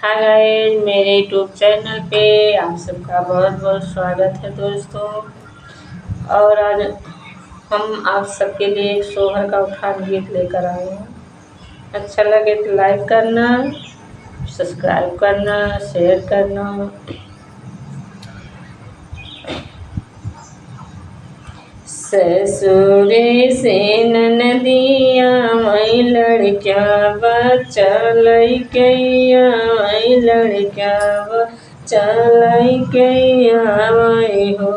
Hi guys, मेरे YouTube channel पे आप सबका बहुत बहुत स्वागत है दोस्तों। और आज हम आप सबके लिए एक सोहर का उठान गीत लेकर आए हैं। अच्छा लगे तो लाइक करना, सब्सक्राइब करना, शेयर करना। ससुरे से ननदिया वही लड़किया बच्चा लैकैया, वही लड़किया बच्चा लैकैया वही हो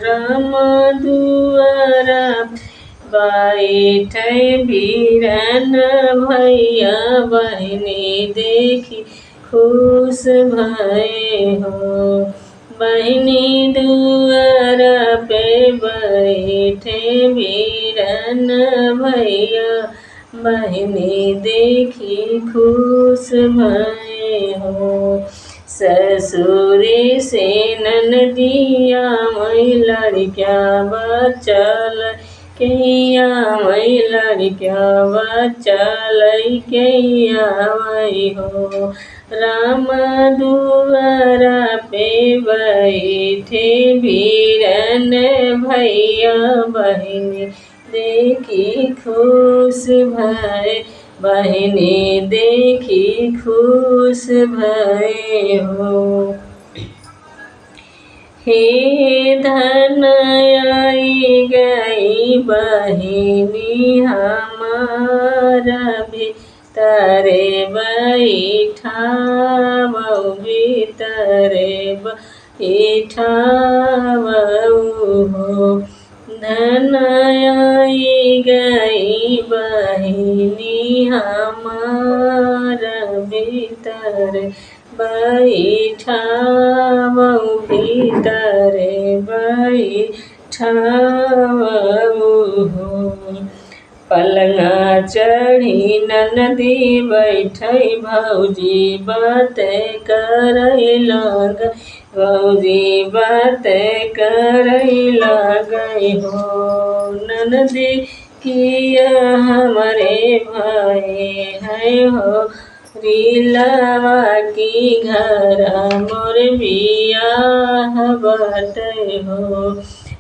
राम दुआरा बैठे बीरन भैया बहनी देखी खुश भये हो। बहनी दुआरा पे बैठे बीरन भैया बहनी देखी खुश भये हो। ससुरी से ननदिया वही लड़किया बचल कैया, वही लड़किया बचल कैया वही हो राम दुआरा पे बैठे बीरन भैया बहनी देखी खुश भय, बहनी देखी खुश भय हो। हे धन आई गई बहिनी हमारा भीतरे बैठा, भीतरे बैठा हो। धन आई गई बहिनी हमारा भीतर बैठा, भीतरे बैठा हो। पलंगा चढ़ी ननदी बैठई भौजी बातें करई लग, भौजी बातें करई लगई हो। ननदी किया हमारे भाई है हो रीलावा की घर मोर बियाह बाटे हो।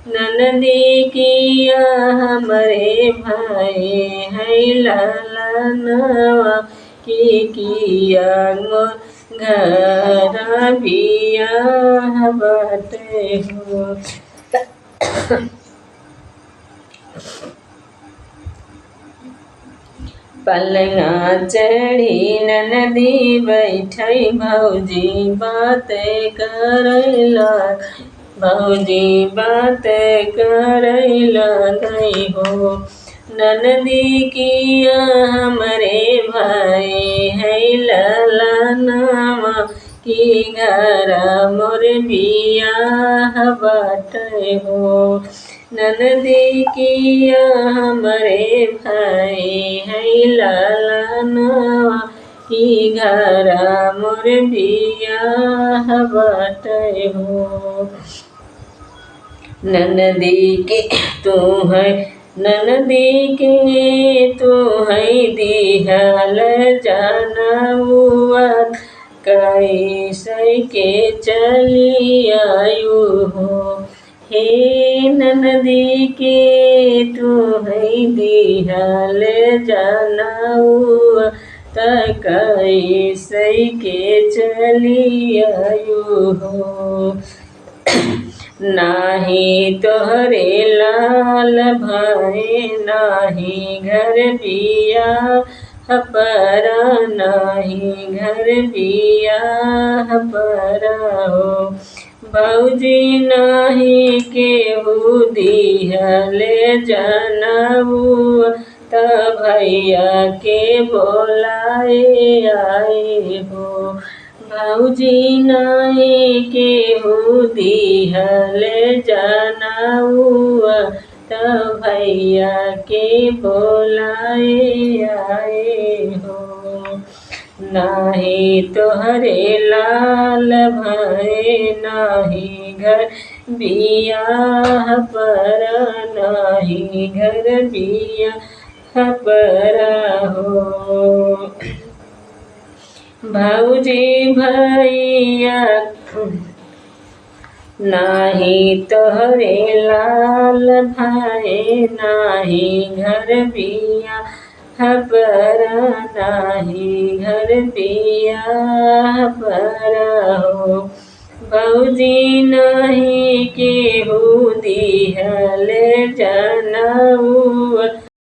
ननदी किया हमारे भाई है लालनवा की किया मोर घर बियाह बाटे हो। पलंगा चढ़ी ननदी बैठई भौजी बातें करई लग, भौजी बातें करई लगई हो। ननदी किया हमारे भाई है ललनवा की घर मोर बियाह बाटे हो। ननदी किया हमारे भाई है ललनवा की घर मोर बियाह बाटे हो। ननदी के तू है, ननदी के तू है दिहल जानवा कैसे के चली आयु हो। हे ननदी के तू है दिहल जानवा कैसे के चली आयु हो। नाही तोहरे लाल भाई नाही घर बियाह परा, नाही घर बियाह परा हो। भौजी नाही केहू दिहले जानबुआ त भैया के बोलाए आए हो। भौजी नाही केहू दिहले जानबुआ त भैया के बोलाए आए हो। नाही तोहरे लाल भाई नाही घर बियाह परा, नाही घर बियाह परा हो। भौजी भैया नाही तोहरे लाल भाई, नाही घर बिया पर, नाही घर बिया पर हो। भौजी नहीं केहू दिहल जनऊ,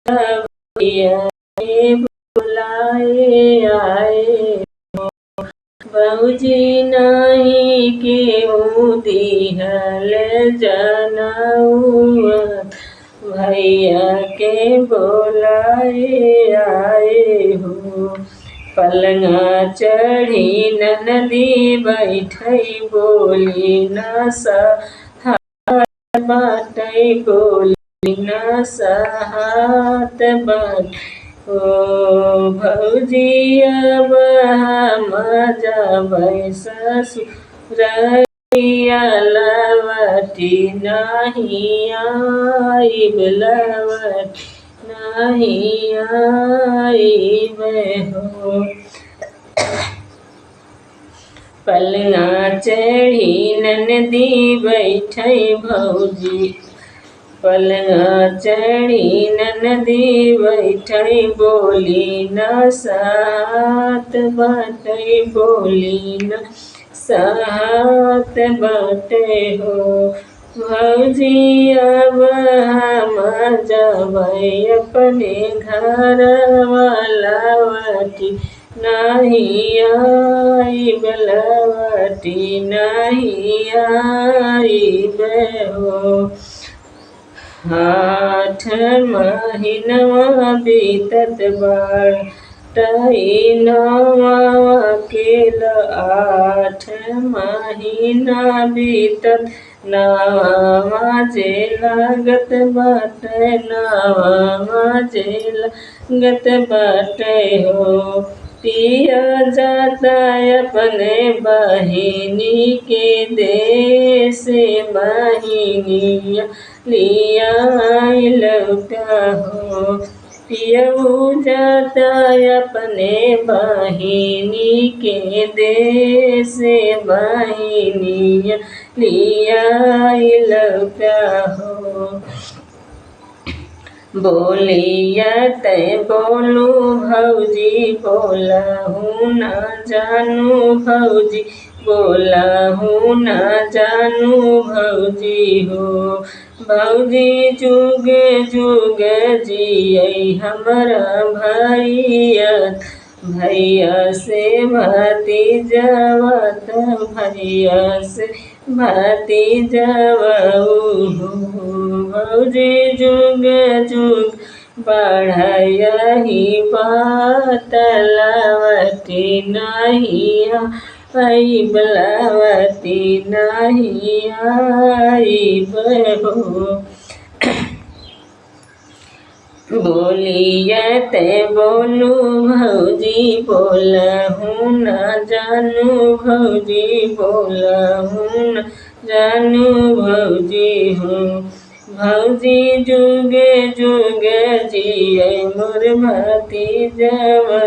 भैया बुलाए आए। भौजी नहीं केहू दिहल जनऊ, भैया के बोलाए आए हो। पलंगा चढ़ी ननदी बैठई, बोली न सहात बाटई, बोली न सहात बाट। ओ भौजी अब हम जबै ससुरैया, लवटी नहीं आइब, लवटी नहीं आइब हो। पलंगा चढ़ी ननदी बैठई, भौजी पलंगा चढ़ी ननदी बैठई, बोली न सहात बाटई, बोली न सहात बाटई हो। भौजी अब हम जबै अपने घर, लवटी नहीं आइब, लवटी नहीं आइब हो। 8 महीनवा बीतत बाटई, नौवा केल 8 महीना बीतत, नौवा जे लागत बाटई, नौवा जे लागत बाटई हो। पिया जाता अपने बहिनी के देश, बहिनिया लिया लौटा हो। पियऊ जाता अपने बहिनी के देश, बहिनिया लिया लौटा हो। बोलिया तै बोलू भौजी, बोलहू न जानू भौजी, बोलहू न जानू भौजी हो। भौजी जुग जुग जियै हमरा भैया, भैया से भतीजवा, भैया से भतीजवा हो। भौजी जुग जुग बढ़ई बात, लवटी नहीं आइब, लवटी नहीं आइब हो। बोलिया तै बोलू भौजी, बोलहू न जानू भौजी, बोलहू न जानू भौजी हो। भौजी जुग जुग जियै मोर भतीजवा,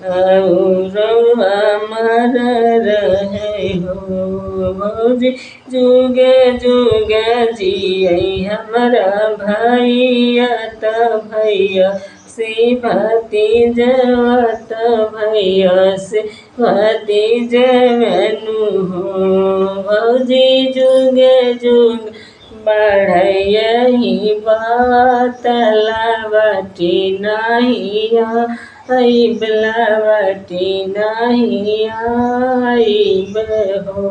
रउआ मर रहे हो। भौजी जुग जुग जियै हमरा भैया, भैया से भतीजवा, भैया से भतीजवनु हो। भौजी जुग जुग बढ़ई बात, लवटी नहीं आइब, लवटी नहीं आइब हो।